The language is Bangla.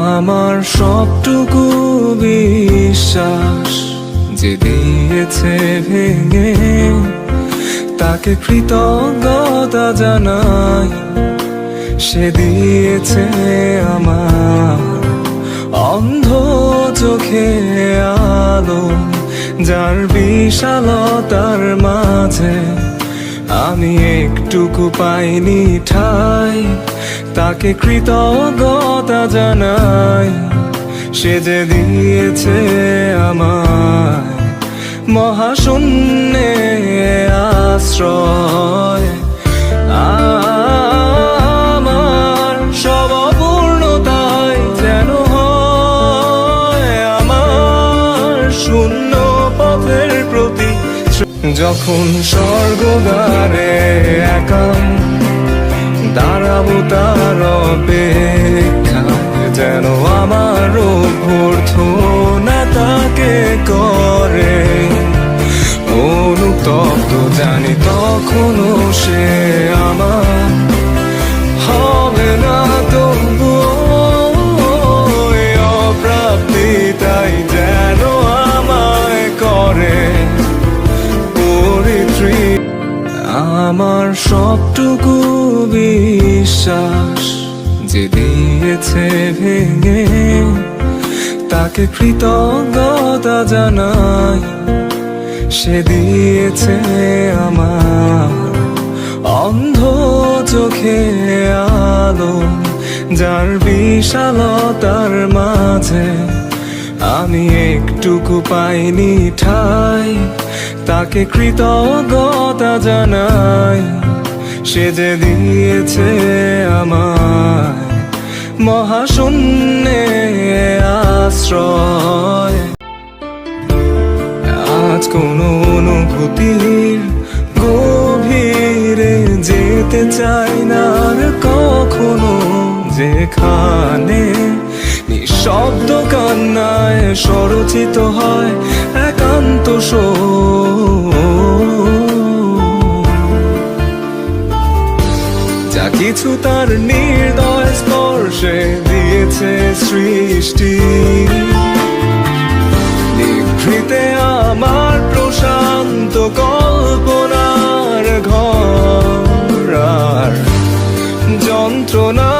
আমার সবটুকু বিশ্বাস যে দিয়েছে ভেঙে, তাকে কৃতজ্ঞতা জানাই। সে দিয়েছে আমার অন্ধ চোখে আলো, যার বিশালতার মাঝে আমি একটুকু পাইনি ঠাই। তাকে কৃতজ্ঞতা জানাই। সে যে দিয়েছে আমায় মহাশূন্যে আশ্রয়। আমার সব অপূর্ণতায় যেন হয় আমার শূন্য পথের প্রতি। যখন স্বর্গদ্বারে একা দাঁড়াবো তার অপেক্ষায়, যেন আমার অভ্যর্থনা তাকে করে অনুতপ্ত। জানি তখনও সে আমার হবে না, তবুও অপ্রাপ্তি তাই যেন আমায় করে পরিতৃপ্ত। আমার সবটুকু বিশ্বাস যে দিয়েছে ভেঙে, তাকে কৃতজ্ঞতা জানাই। সে দিয়েছে আমার অন্ধ চোখে আলো, যার বিশালতার মাঝে আমি একটুকু পাইনি ঠাই। তাকে কৃতজ্ঞতা জানাই। সে যে দিয়েছে আমায় মহাশূন্যে আশ্রয়। আজ কোনো অনুভূতির গভীরে যেতে চাই না আর কখনো, যেখানে নিঃশব্দ কান্নায় স্বরচিত হয় একান্ত যা কিছু তার নির্দয় স্পর্শে দিয়েছে সৃষ্টি। নিভৃতে আমার প্রশান্ত কল্পনার ঘর আর যন্ত্রণা